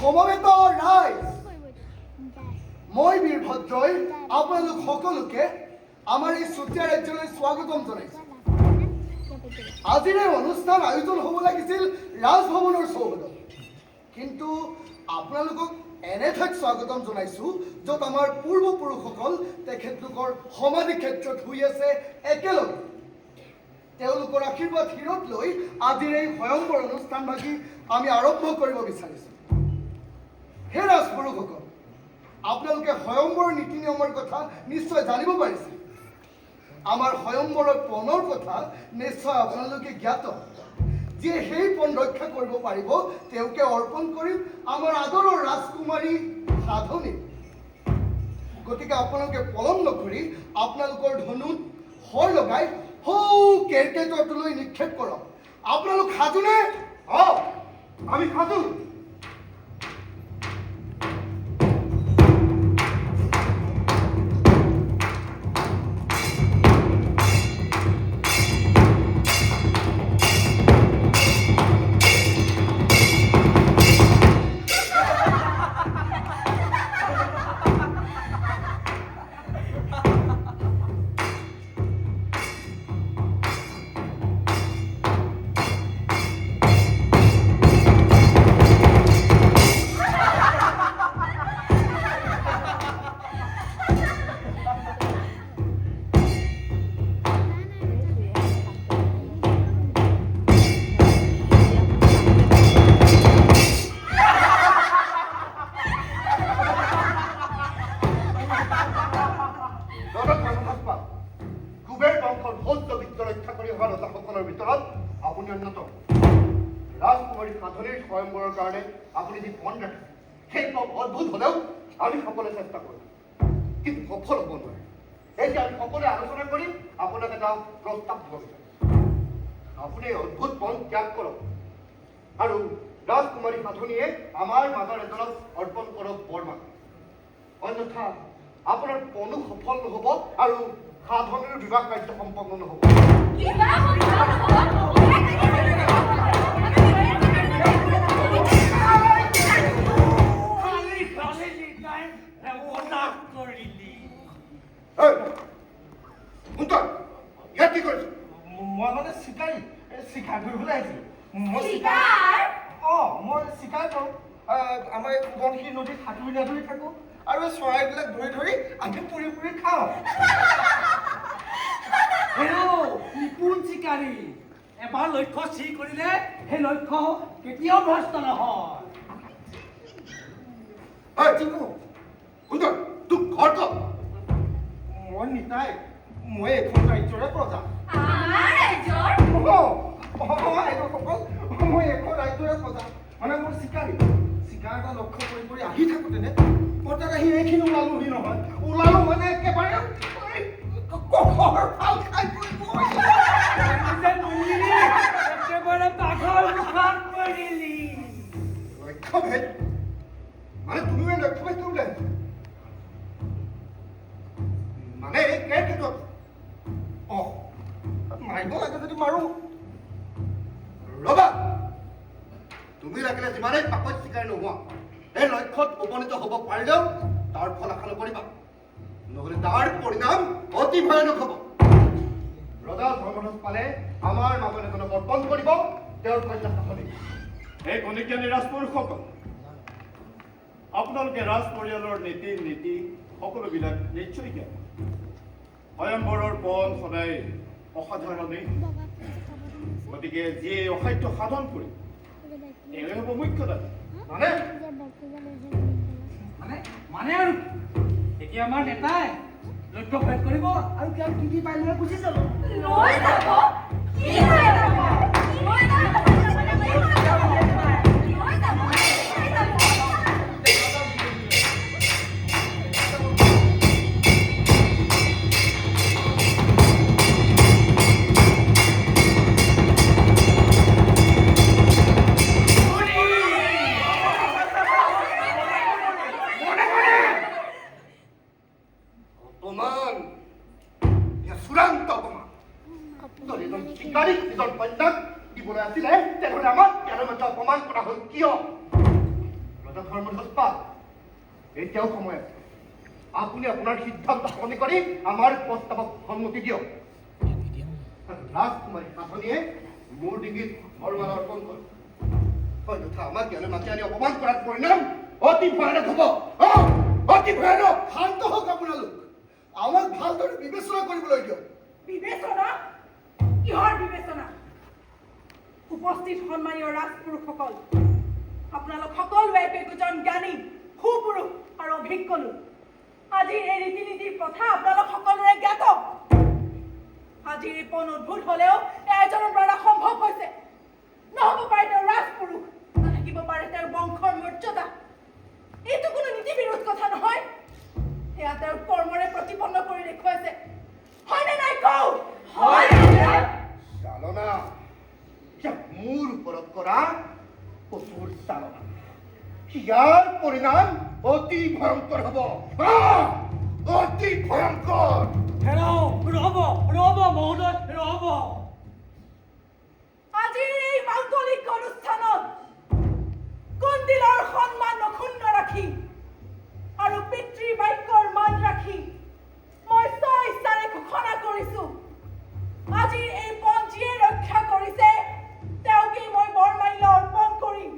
সমবেত ৰাইজ, মই বীৰভদ্ৰই আপোনালোক সকলোকে আমাৰ এই চুতীয়া ৰাজ্যলৈ স্বাগতম জনাইছোঁ। আজিৰ এই অনুষ্ঠান আয়োজন হ'ব লাগিছিল ৰাজভৱনৰ চৌহদত, কিন্তু আপোনালোকক এনে ঠাইত স্বাগতম জনাইছোঁ য'ত আমাৰ পূৰ্বপুৰুষসকল তেখেতলোকৰ সমাধি ক্ষেত্ৰত শুই আছে একেলগে। তেওঁলোকৰ আশীৰ্বাদ শিৰত লৈ আজিৰ এই ভয়ংকৰ অনুষ্ঠানভাগি আমি আৰম্ভ কৰিব বিচাৰিছোঁ। হে ৰাজপুৰুষসকল, আপোনালোকে স্বয়ম্বৰৰ নীতি নিয়মৰ কথা নিশ্চয় জানিব পাৰিছে। আমাৰ স্বয়ম্বৰৰ পণৰ কথা নিশ্চয় আপোনালোকে জ্ঞাত। যিয়ে সেই পণ ৰক্ষা কৰিব পাৰিব তেওঁকে অৰ্পণ কৰিম আমাৰ আদৰৰ ৰাজকুমাৰী সাধনী। গতিকে আপোনালোকে পলম নকৰি আপোনালোকৰ ধনুত শৰ লগাই কেৰকেটুৱাটোলৈ নিক্ষেপ কৰক। আপোনালোক সাজুনে? আমি সাজু। ৰাজকুমাৰী সাধনীৰ স্বয়ম্বৰৰ কাৰণে আপুনি যি পণ ৰাখে সেই পণ অদ্ভুত হ'লেও আমি সকলোৱে চেষ্টা কৰিম, কিন্তু সফল হ'ব নোৱাৰে। এতিয়া আমি সকলোৱে আলোচনা কৰিম আপোনাক এটা প্ৰস্তাৱ দিব বিচাৰিম। আপুনি অদ্ভুত পণ ত্যাগ কৰক আৰু ৰাজকুমাৰী সাধনীয়ে আমাৰ মাজৰ এজনক অৰ্পণ কৰক বৰমাক। অন্যথা আপোনাৰ পণো সফল নহ'ব আৰু সাধনীৰ বিবাহ কাৰ্য সম্পন্ন নহ'ব। ইয়াত কি কৰিছ? মই মানে চিকাৰ কৰিবলৈ আহিছিলোঁ। মই চিকাৰ কৰোঁ। আমাৰ এই সোৱণশিৰি নদীত সাঁতুৰি নাদুৰি থাকোঁ আৰু এই চৰাইবিলাক ধৰি ধৰি আমি পুৰি পুৰি খাওঁ। নিপুণ চিকাৰী, এবাৰ লক্ষ্য স্থিৰ কৰিলে সেই লক্ষ্য কেতিয়াও ভ্ৰষ্ট নহয়। তোক ঘৰ ক'ত? মই নিতাই, মই এইখন ৰাজ্যৰে প্ৰজা। মই এইখন ৰাজ্যৰে প্ৰজা, মানে মোৰ চিকাৰ এটা লক্ষ্য কৰি কৰি আহি থাকোঁতেনে হঠাৎ আহি এইখিনি ওলালোহি নহয়। ওলালো মানে একেবাৰে লক্ষ্যভেদ মানে তুমিও এই লক্ষ্যভেদ কৰিলে মানে এই কেৰকেটুৱাটো মাৰিব লাগে যদি মাৰো। ৰবা, তুমি লাগিলে যিমানেই পাকত চিকাৰী নোহোৱা এই লক্ষ্যত উপনীত হ'ব পাৰিলেও তাৰ ফল আশা নকৰিবা, নহ'লে তাৰ পৰিণাম অতি ভয়ানক হ'ব। ৰজা ধৰ্মধ্বজ পালে আমাৰ মাজত এজনক অৰ্পণ কৰিব, তেওঁৰ কন্যা সাধনী। এই গণিজ্ঞানী ৰাজপুৰুষসকল, আপোনালোকে ৰাজ পৰিয়ালৰ নীতি সকলোবিলাক নিশ্চয় জ্ঞান। স্বয়ম্বৰৰ পণ সদায় অসাধাৰণেই, গতিকে যিয়ে অসাধ্য সাধন কৰি এয়ে হ'ব মুখ্য দাবী। মানে মানে আৰু এতিয়া আমাৰ নেতাই লক্ষ্য ভেদ কৰিব আৰু কি পাৰিলে গুচি যাব। ধৰ্মধস্পা এতিয়াও সময় আছে আপুনি আপোনাৰ সিদ্ধান্ত সলনি কৰি আমাৰ প্ৰস্তাৱক সন্মতি দিয়ক ৰাজকুমাৰী সাধনীয়ে মোৰ ডিঙিত বৰমালা অৰ্পণ কৰে অন্যথা আমাক ইয়ালৈ মাতি আনি অপমান কৰাৰ পৰিণাম অতি ভয়ানক হ'ব অতি ভয়ানক শান্ত হওক আপোনালোক আমাক ভালদৰে বিবেচনা কৰিবলৈ দিয়ক বিবেচনা কিহৰ বিবেচনা উপস্থিত সন্মানীয় ৰাজপুৰুষসকল আপোনালোক সকলোৱে একোজন জ্ঞানী সুপুৰুষ আৰু অভিজ্ঞ লোক আজিৰ এই ৰীতি নীতিৰ কথা আপোনালোক সকলোৰে জ্ঞাত আজিৰ এই পণ উদ্ভুত হলেও এজনৰ দ্বাৰা সম্ভৱ হৈছে নহ'ব পাৰে তেওঁৰ ৰাজপুৰুষ নাথাকিব পাৰে তেওঁৰ বংশৰ মৰ্যাদা এইটো কোনো নীতি বিৰোধ কথা নহয় সেয়া তেওঁৰ কৰ্মৰে প্ৰতিপন্ন কৰি দেখুৱাইছে হয়নে নাই কওঁ হয় চালনা মোৰ ওপৰত কৰা কঠোৰ চালনা ইয়াৰ পৰিণাম অতি ভয়ংকৰ হ'ব অতি ভয়ংকৰ ৰ'ব মহোদয় ৰ'ব আজিৰ এই মাংগলিক অনুষ্ঠানত কন্দিলৰ সন্মান অক্ষুণ্ণ ৰাখি আৰু পিতৃ বাক্যৰ মান ৰাখি মই স্বইচ্ছাৰে ঘোষণা কৰিছো আজিৰ এই পণ যিয়ে ৰক্ষা কৰিছে তেওঁকেই মই বৰমাল্য অৰ্পণ কৰিম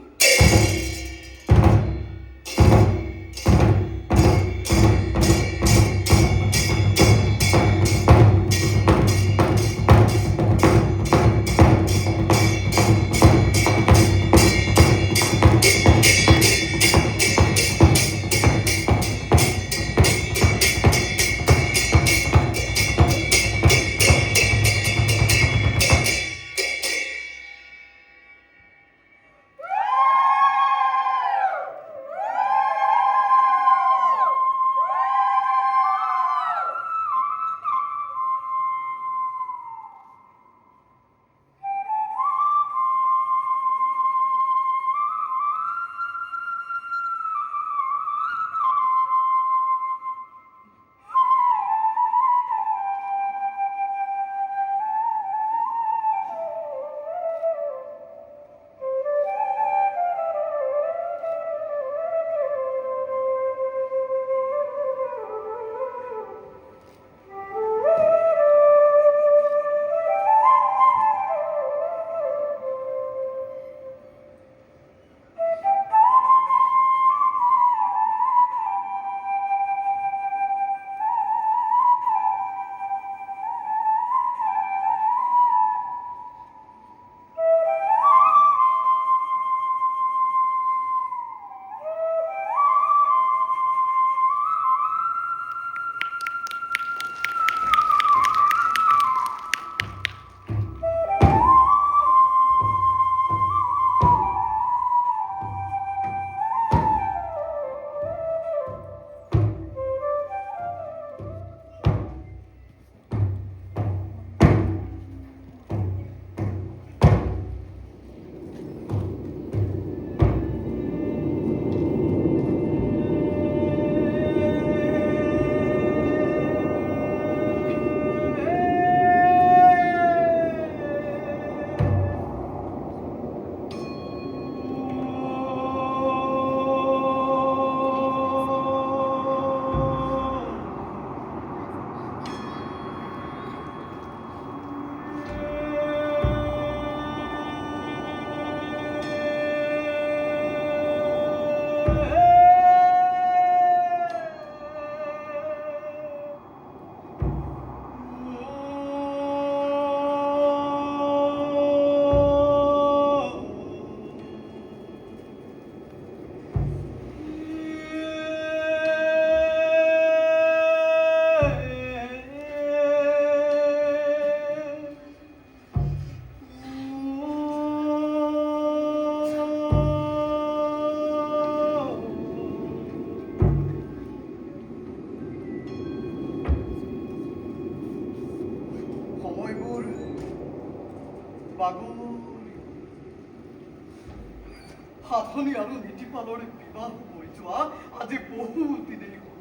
সাধনী আৰু নীতিপালৰে বিবাহ হৈ যোৱা আজি বহু দিনেই হ'ল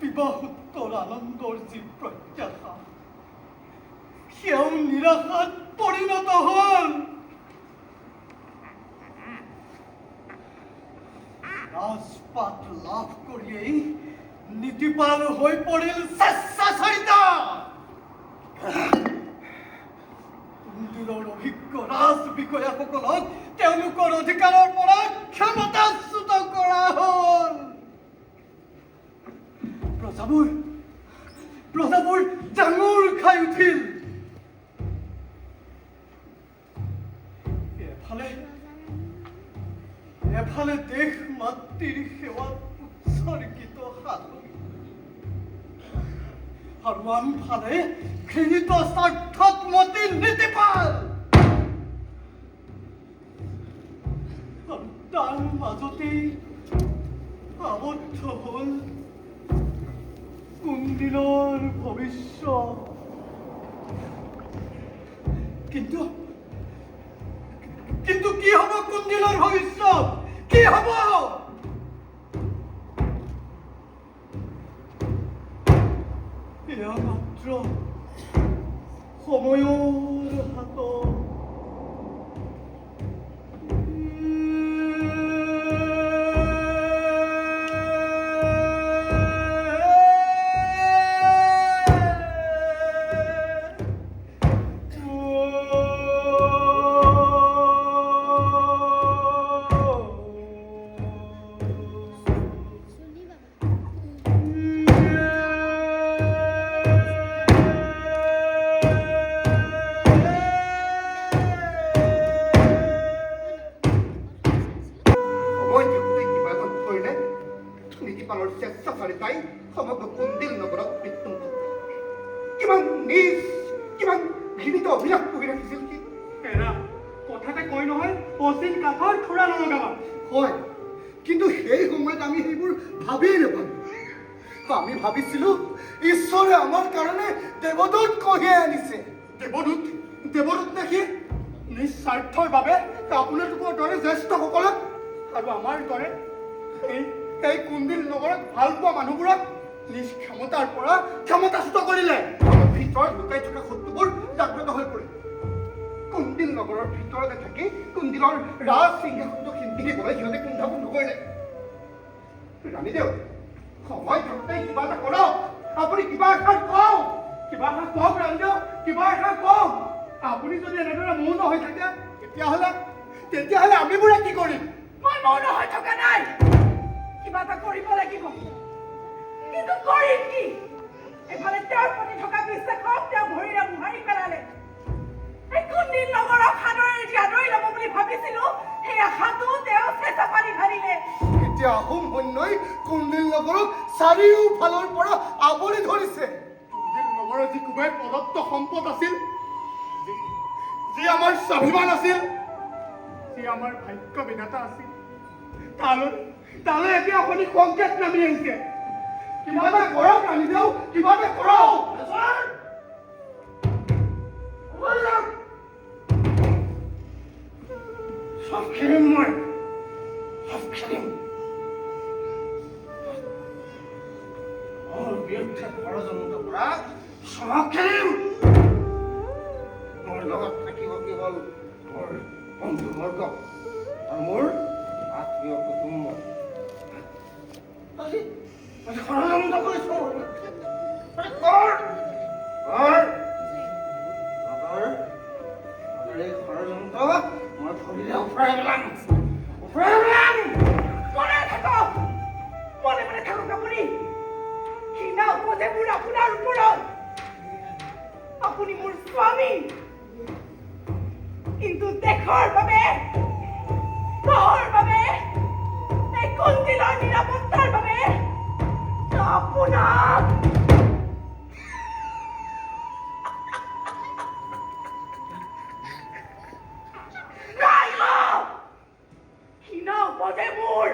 বিবাহোত্তৰ আনন্দৰ যি প্ৰত্যাশা সেয়াও নিৰাশাত পৰিণত হ'ল ৰাজপাট লাভ কৰিয়েই নীতিপাল হৈ পৰিল স্বেচ্ছাচাৰিত কুন্দিলৰ অভিজ্ঞ ৰাজ বিষয়াসকলক তেওঁলোকৰ অধিকাৰৰ পৰা ক্ষমতাচ্যুত কৰা হ'ল। প্ৰজাবোৰ ডাঙৰ খাই উঠিল। এফালে দেশ মাতৃৰ সেৱাত উৎসৰ্গিত সাধু আৰু আনফালে ঘৃণিত স্বাৰ্থত মতি নীতিপাল। আৰু তাৰ মাজতেই আবদ্ধ হ'ল কুন্দিলৰ ভৱিষ্যত। কিন্তু কি হ'ব কুন্দিলৰ ভৱিষ্যত? কি হ'ব? এয়া মাত্ৰ সময়ৰ হাতত। সময় থাকোঁতে কিবা এটা কৰিলে নীতিপালৰ স্বেচ্ছাচাৰিতাই সমগ্ৰ কুন্দিল নগৰক মৃত্যুমুখত কিমান নিজ কিমান ঘৃণিত অভিলাষ পুহি ৰাখিছিল সি। কথাতে কয় নহয় অচিন কাঠৰ থোৰা নলগাবা। হয়, কিন্তু সেই সময়ত আমি সেইবোৰ ভাবিয়েই নাপালোঁ। আমি ভাবিছিলোঁ ঈশ্বৰে আমাৰ কাৰণে দেৱদূত কঢ়িয়াই আনিছে। দেৱদূত দেখি নিজ স্বাৰ্থৰ বাবে আপোনালোকৰ দৰে জ্যেষ্ঠসকলক আৰু আমাৰ দৰে এই কুন্দিল নগৰত ভাল পোৱা মানুহবোৰক নিজ ক্ষমতাৰ পৰা ক্ষমতাচ্যুত কৰিলে। আমাৰ ভিতৰত লুকাই থকা শত্ৰুবোৰ জাগ্ৰত হৈ পৰিল। কুন্দিল নগৰৰ ভিতৰতে থাকি কুন্দিলৰ ৰাজ সিংহাসনটো সিন্দিবলৈ সিহঁতে কুণ্ঠাবোধ কৰিলে। ৰাণীদেউ, সময় থাকোঁতে কিবা এটা কৰক। আপুনি কিবা এষাৰ কওক। কিবা এটা কওক ৰামদেউ, কিবা এটা কওক। আপুনি যদি এনেদৰে মৌন হৈ থাকে তেতিয়াহ'লে আমিবোৰে কি কৰিম? মই মৌন হৈ থকা নাই। কিবা এটা কৰিব লাগিব। কিন্তু কৰিম কি? এফালে তেওঁৰ প্ৰতি থকা বিশ্বাসক তেওঁ ভৰিৰে মোহাৰি পেলালে। এই কুন্দিল নগৰক সাদৰেৰে আদৰি ল'ব বুলি ভাবিছিলোঁ, সেই আশাটো তেওঁ চেঁচা পানী ঢালিলে। এতিয়া আহোম সৈন্যই কুন্দিল নগৰক চাৰিওফালৰ পৰা আৱৰি ধৰিছে। কুন্দিল নগৰৰ যি কুবেৰ প্ৰদত্ত সম্পদ আছিল, যি আমাৰ স্বাভিমান আছিল, যি আমাৰ ভাগ্য বিধাতা আছিল, তালৈ এতিয়া আপুনি সংকেত নামি আহিছে। কিবা এটা কৰক ৰাণীদেউ, কিবা এটা কৰক। চব খেলিম মই, চব খেলিম। মোৰ বিৰুদ্ধে ষড়যন্ত্ৰ কৰা চব খেলিম। মোৰ লগত থাকিব কি হ'ল মোৰ বন্ধুবৰ্গ আৰু মোৰ আত্মীয় কুটুম্ব। আজি ষড়যন্ত্ৰ কৰিছোঁ। এই ষড়যন্ত্ৰ মই ধৰিলে উফৰাই পেলাম। মনে থাকক, মনে মনে থাকক আপুনি। ঘৃণা উপজে মোৰ আপোনাৰ ওপৰত। আপুনি মোৰ স্বামী, কিন্তু দেশৰ বাবে, গাঁৱৰ বাবে, এই কুন্দিলৰ নিৰাপত্তাৰ বাবে আপোনাক ঘৃণা উপজে মোৰ।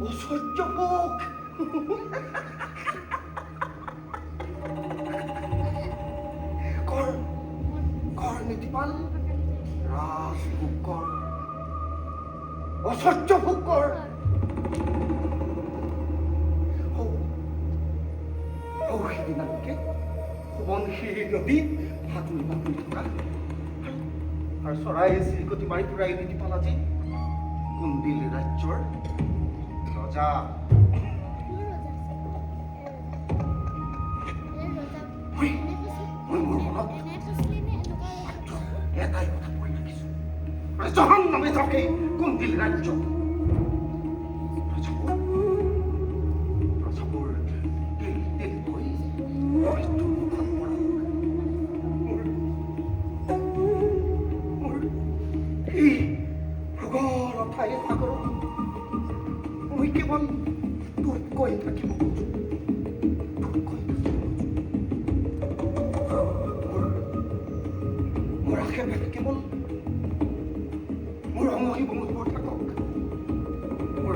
অসহ্য পোক কৰ কৰ নীতিপাল ৰাজ ভোগ কৰ অসহ্য ভোগ কৰ সিদিনালৈকে সোৱণশিৰি নদীত সাঁতুৰি বাগৰি থকা আৰু চৰাই চিৰিকটি মাৰি ফুৰা এই নীতিপাল আজি কুন্দিল ৰাজ্যৰ ৰজা। মই মোৰ মনত এটাই কথা কৈ ৰাখিছো, জহান নামে যাকে কুন্দিল ৰাজ্য প্ৰজাবোৰ তিল তিলকৈ মৃত্যুৰ মুখত পৰা মোৰ এই ভূগোল ঠাই সাগৰত মই কেৱল তোতকৈ থাকিব খোজো, তোতকৈ মোৰ আশে পাশে কেৱল মোৰ অমহি বমুবোৰ থাকক, মোৰ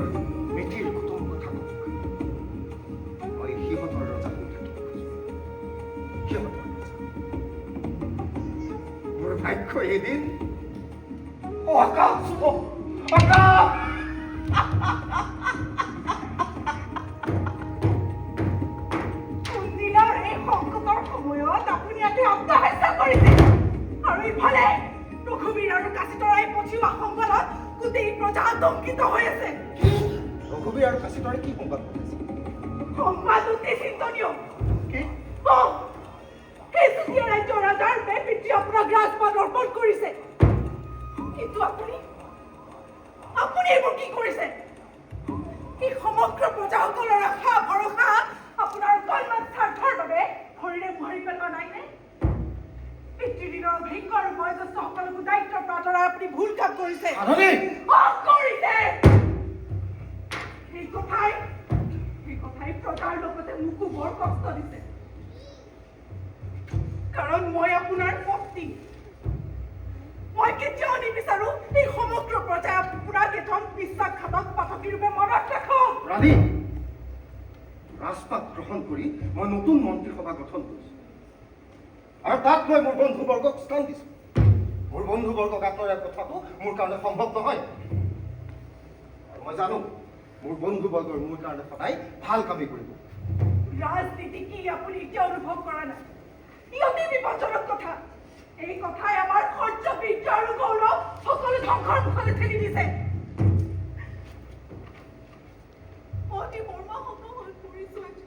মিঠিৰ কুটুম্ব থাকক। মই সিহঁতৰ ৰজা হৈ থাকিব খোজো, সিহঁতৰ ৰজা। মোৰ ভাগ্য এদিন আকাশ চুব, আকাশ। কুন্দিলৰ এই সংকটৰ সময়ত আপুনি ইয়াতে আত্মহত্যা কৰিছে আৰু ইফালে ৰঘুবীৰ আৰু কাশীতৰাই পঠিওৱা সংবাদত গোটেই প্ৰজা আতংকিত হৈ আছে। ৰঘুবীৰ আৰু কাশীতৰাই কি সংবাদ পঠাইছে? সংবাদ অতি চিন্তনীয়। কি? সেই চুতীয়া ৰাজ্যৰ ৰাজাৰ পিতৃ আপোনাক ৰাজপাট অৰ্পণ কৰিছে, কিন্তু আপুনি এইবোৰ কি কৰিছে? এই সমগ্ৰ প্ৰজাসকলৰ আশা ভৰসা আপোনাৰ অকণমান স্বাৰ্থৰ বাবে ভৰিৰে মোহাৰি পেলোৱা নাইনে? পিতৃদিনৰ অভিজ্ঞ আৰু বয়োজ্যেষ্ঠসকলকো দায়িত্বৰ পৰা আঁতৰাই আপুনি ভুল কাম কৰিছে। কৰিছে সেই কথাই প্ৰজাৰ লগতে মোকো বৰ কষ্ট দিছে, কাৰণ মই আপোনাৰ পত্নী। মই কেতিয়াও নিবিচাৰো এই সমগ্ৰ প্ৰজাই আপোনাক এজন বিশ্বাসঘাতক পাঠকী ৰূপে মনত ৰাখক। ৰাণী, ৰাজপাট গ্ৰহণ কৰি মই নতুন মন্ত্ৰীসভা গঠন কৰিছো আৰু তাত মই মোৰ বন্ধুবৰ্গক স্থান দিছো। মোৰ বন্ধুবৰ্গক আঁতৰাই কথাটো মোৰ কাৰণে সম্ভৱ নহয় আৰু মই জানো মোৰ বন্ধুবৰ্গৰ মোৰ কাৰণে সদায় ভাল কামেই কৰিব। ৰাজনীতি কি আপুনি এতিয়া অনুভৱ কৰা নাই? ই অতি বিপদজনক কথা। এই কথাই আমাৰ সহ্য বীৰ্য আৰু গৌৰৱ সকলো ধ্বংসৰ মুখলৈ ঠেলি দিছে। অতি মৰ্মাহত হৈ পৰিছো।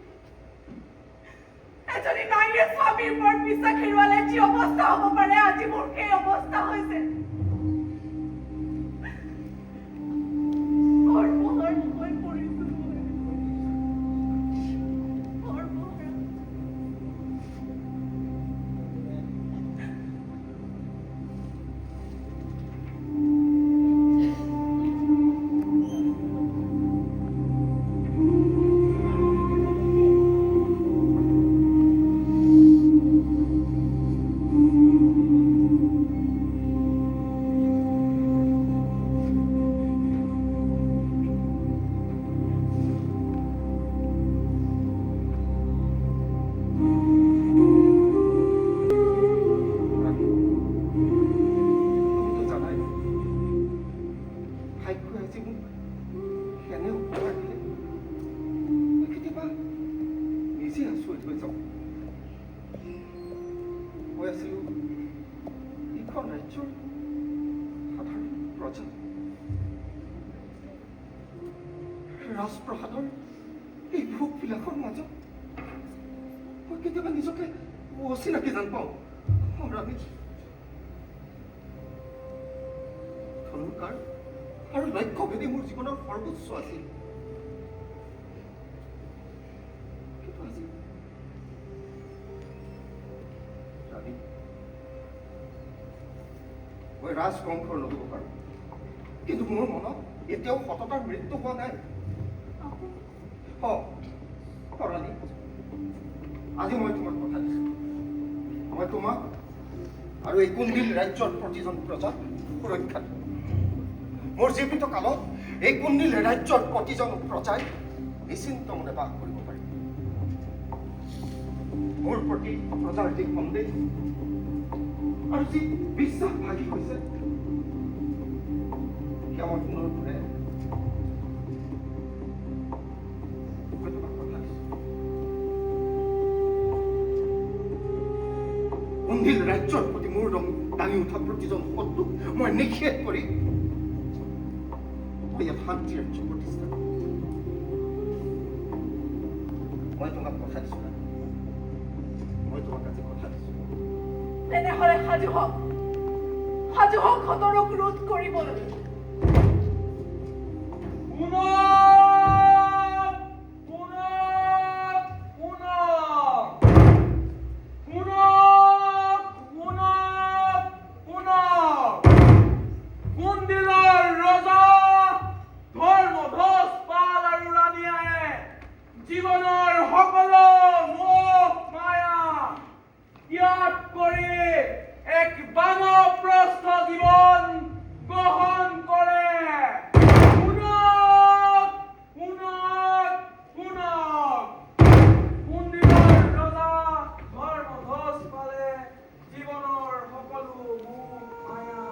এজনী নাৰীয়ে স্বামীৰ ওপৰত বিশ্বাস হেৰুৱালে যি অৱস্থা হ'ব পাৰে, আজি মোৰ সেই অৱস্থা হৈছে। সৰ্বহাৰা হৈ পৰিছো। ৰাজপ্ৰসাদৰ এই ভোগ বিলাসৰ মাজত মই কেতিয়াবা নিজকে অচিনাকি যেন পাওঁ। ৰাণী, ধনুকাৰ আৰু লক্ষ্যভেদী মোৰ জীৱনৰ সৰ্বোচ্চ আছিল, কিন্তু আজি ৰাণী, মই ৰাজবংশৰ নহ'ব পাৰোঁ, কিন্তু মোৰ মনত এতিয়াও সততাৰ মৃত্যু হোৱা নাই। ৰাণী, আজি মই তোমাক কথা দিছো, মই তোমাক আৰু এই কুন্দিল ৰাজ্যৰ প্ৰতিজন প্ৰজাক সুৰক্ষা দিম। মোৰ জীৱিত কালত এই কুন্দিল ৰাজ্যৰ প্ৰতিজন প্ৰজাই নিশ্চিন্ত মনে বাস কৰিব পাৰিম। মোৰ প্ৰতি প্ৰজাৰ যি সন্দেহ আৰু যি বিশ্বাস ভাগি গৈছে সেয়া মই পুনৰ ঘূৰাই মই তোমাক কথা দিছোঁ। কুণ্ডিল ৰাজ্যৰ প্ৰতি মোৰ দাঙি উঠা প্ৰতিজন শত্ৰুক মই নিষেধ কৰি মই ইয়াত শান্তি ৰাজ্য প্ৰতিষ্ঠা কৰিম। মই তোমাক কথা দিছোঁ না, মই তোমাক আজি কথা দিছোঁ। তেনেহ'লে সাজু হওক সতৰক ৰোধ কৰিবলৈ। জীৱনৰ সকলো মোহ মায়া ত্যাগ কৰি এক বানপ্ৰস্থ জীৱন গ্ৰহণ কৰে। মন্দিৰৰ ৰজা ধৰ্মধ্বজ পালে জীৱনৰ সকলো মোহ মায়া।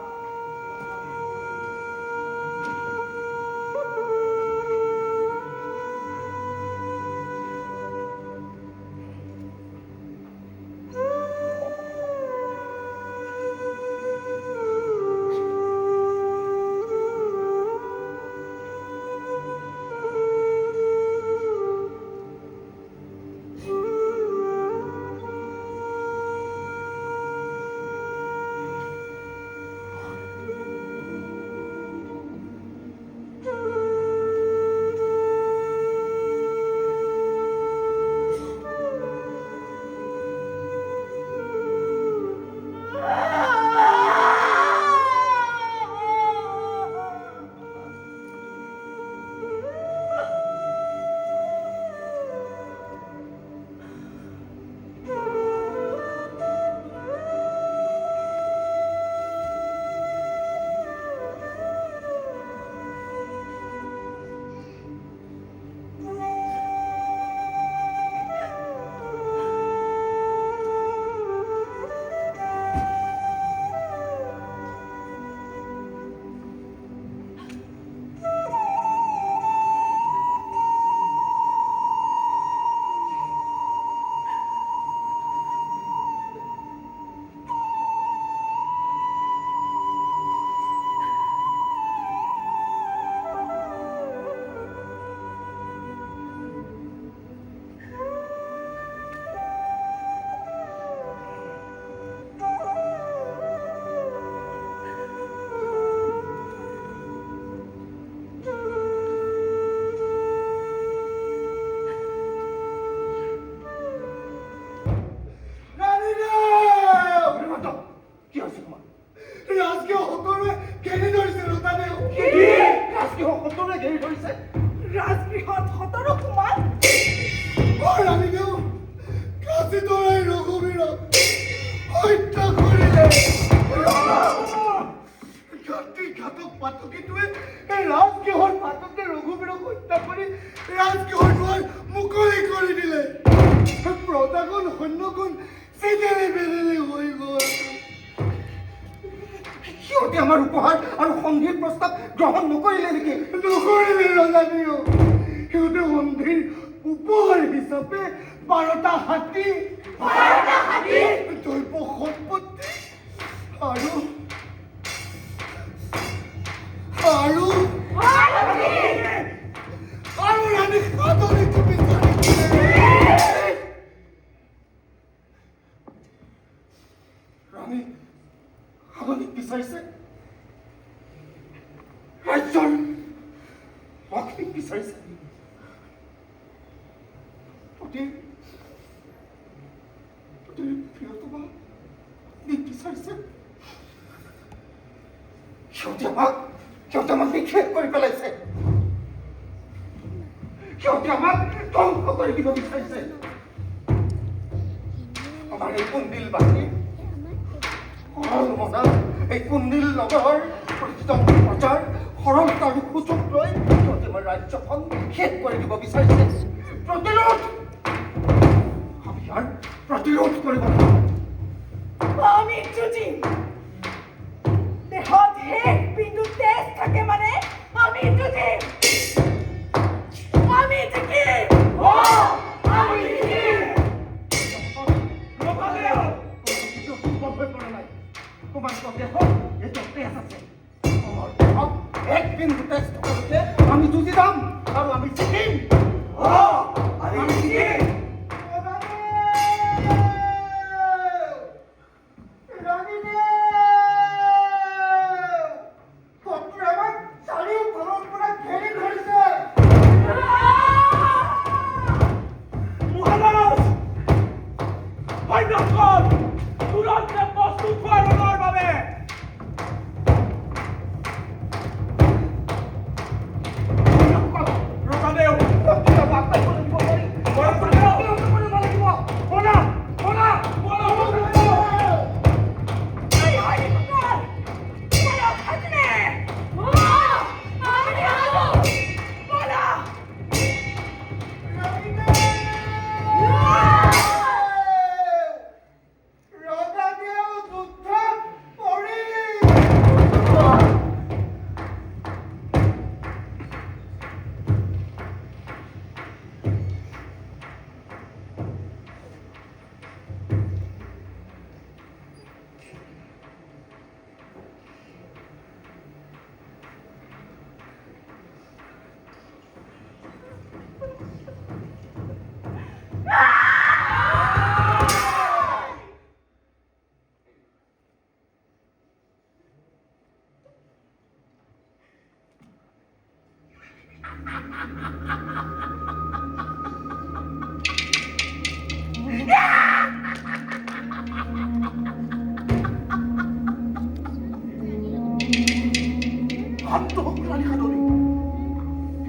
ৰাজগৃহত সতৰো কুমাৰ ঘাতক পাতকীটোৱে এই ৰাজগৃহৰ পাতকে ৰঘুবীৰক হত্যা কৰি ৰাজগৃহৰ দুৱাৰ মুকলি কৰি দিলে। প্ৰজাগণ সৈন্যগণ চিদেৰে বেৰেৰে হৈ গ'ল। সিহঁতে আমাৰ উপহাৰ আৰু সন্ধিৰ প্ৰস্তাৱ গ্ৰহণ নকৰিলে নেকি? নকৰিলে ৰজাদিও। সিহঁতে সন্ধিৰ উপহাৰ হিচাপে 12টা হাতী, দৈৱ সম্পত্তি আৰু ৰাণী সাধনীকো বিচাৰিছিলে। ৰাণী সাধনীক বিচাৰিছে, ৰাজ্যৰ লক্ষ্মীক বিচাৰিছে, প্ৰিয়তমা বিচাৰিছে। সিহঁতে আমাক নিষেধ কৰি পেলাইছে। সিহঁতে আমাক ধ্বংস কৰি দিব বিচাৰিছে। আমাৰ এই কুণ্ডিল বাহিনী এই কুণ্ডিল নগৰৰ প্ৰতিজন প্ৰজাৰ সৰলতা আৰু সুযোগ লৈ সিহঁতে আমাৰ ৰাজ্যখন শেষ কৰি দিব বিচাৰিছে। প্ৰতিৰোধ! আমি ইয়াৰ প্ৰতিৰোধ কৰিব লাগিব। আমি যুঁজিম। দেহত শেষ বিন্দু তেজ থাকে মানে আমি যুঁজিম। আমি জিকিম। আমি জিকিম। তোমালোকৰ দেশত এইটো তেজ আছে। আমাৰ দেশত এক বিন্দু তেজ থকালৈকে আমি যুঁজি যাম আৰু আমি জিকিম। আমি জিকিম।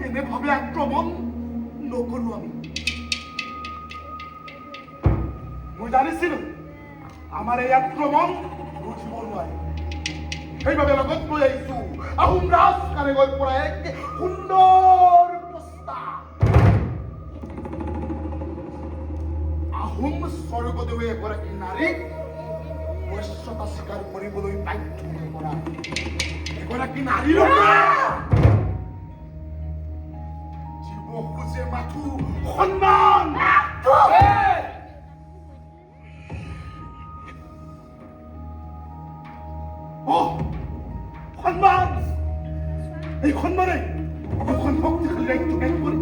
এনেভাৱে আক্ৰমণ নকৰো আমি। মই জানিছিলো আমাৰ এই আক্ৰমণ ৰুচিব নোৱাৰে। সেইবাবে লগত লৈ আহিছো আহোম ৰাজ কাৰেঙৰ পৰা এক সুন্দৰ প্ৰস্তাৱ। আহোম স্বৰ্গদেৱে এগৰাকী নাৰীক বশ্যতা স্বীকাৰ কৰিবলৈ বাধ্য কৰা এগৰাকী নাৰীৰ খোজে মাথো সন্মান। সন্মান এই সন্মানে এখন শক্তিশালী ৰাজ্য শেষ কৰি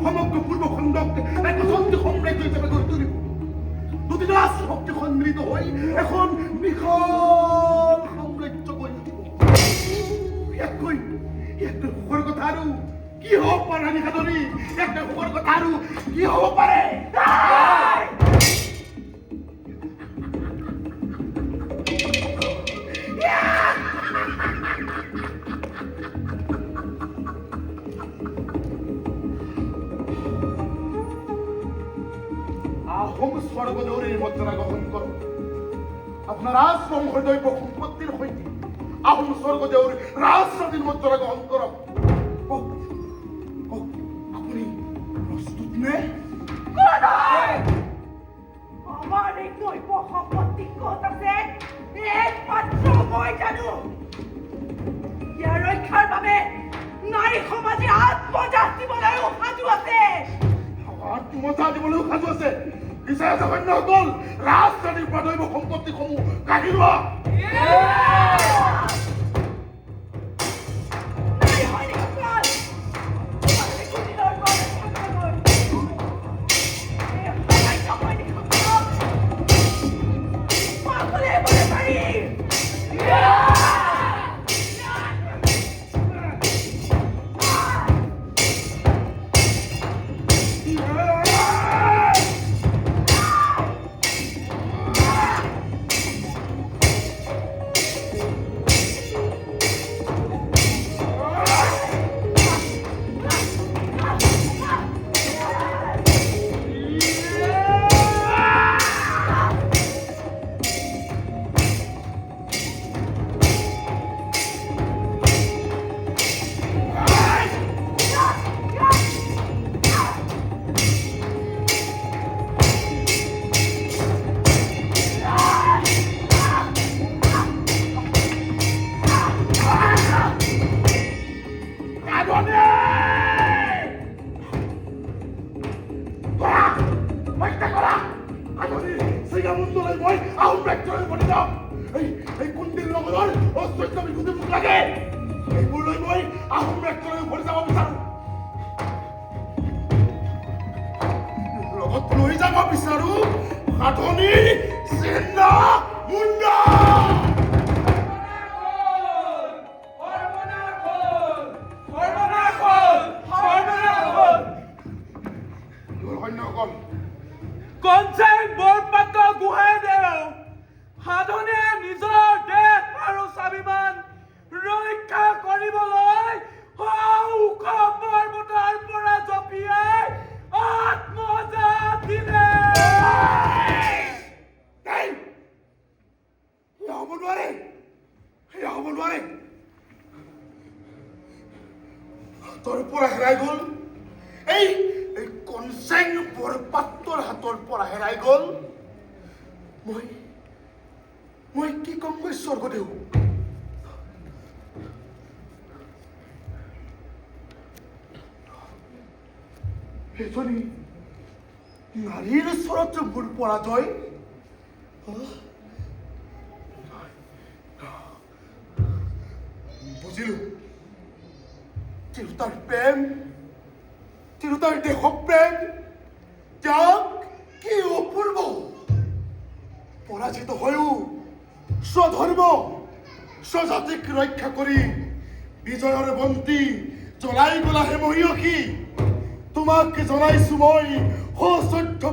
সমগ্ৰ পূৰ্ব খণ্ডক এক শক্তি সাম্ৰাজ্য হিচাপে গঢ়ি তুলিব। দুদিনা শক্তি সন্মিলিত হৈ এখন বিশাল সাম্ৰাজ্য গঢ়ি তুলিব। ইয়াতকৈ সুখৰ কথা আৰু কি হ'ব পাৰে? নিশাধনী একটা সুখৰ কথা আৰু কি হ'ব পাৰে? আহোম স্বৰ্গদেউৰ এই মুদ্ৰা গ্ৰহণ কৰক। আপোনাৰ ৰাজবংশৰ দৈৱ সম্পত্তিৰ সৈতে আহোম স্বৰ্গদেউৰ ৰাজস্বাধীন মুদ্ৰা গ্ৰহণ কৰক। আপুনি প্ৰস্তুত নে? আমাৰ এই দৈৱ সম্পত্তি ক'ত আছে একমাত্ৰ মই জানো। ইয়াৰ ৰক্ষাৰ বাবে নাৰী সমাজে আত্মজাত দিবলৈও সাজু আছে। আত্মজা দিবলৈও সাজু আছে। বিচাৰ জগন্যসকল ৰাজধানীৰ পৰা দৈৱ সম্পত্তিসমূহ কাঢ়ি লোৱা। লৈ যাব বিচাৰো সাধনী চিহ্ন মুণ্ডা। সৈন্যসকল, কনচেন বৰপাত্ৰ গোহাঁইদেউ সাধনে নিজৰ দেশ আৰু স্বাভিমান ৰক্ষা কৰিবলৈ ওখ পৰ্বতৰ পৰা জঁপিয়াই আত্মজাত দিলে। হ'ব নোৱাৰে, হ'ব নোৱাৰে। হাতৰ পৰা হেৰাই গ'ল, এই কনচেং বৰপাত্ৰৰ হাতৰ পৰা হেৰাই গ'ল। মই কি কমকৈ স্বৰ্গদেউ? এজনী নাৰীৰ ওচৰত মোৰ পৰাজয়। বুজিলো, তিৰোতাৰ প্ৰেম, তিৰোতাৰ দেশপ্ৰেম, ত্যাগ কি অপূৰ্ব। পৰাজিত হৈও স্বধৰ্ম স্বজাতিক ৰক্ষা কৰি বিজয়ৰ বন্তি জ্বলাই গলা হে মহিয়সী। তোমাক জনাইছো মই সচৈধ্য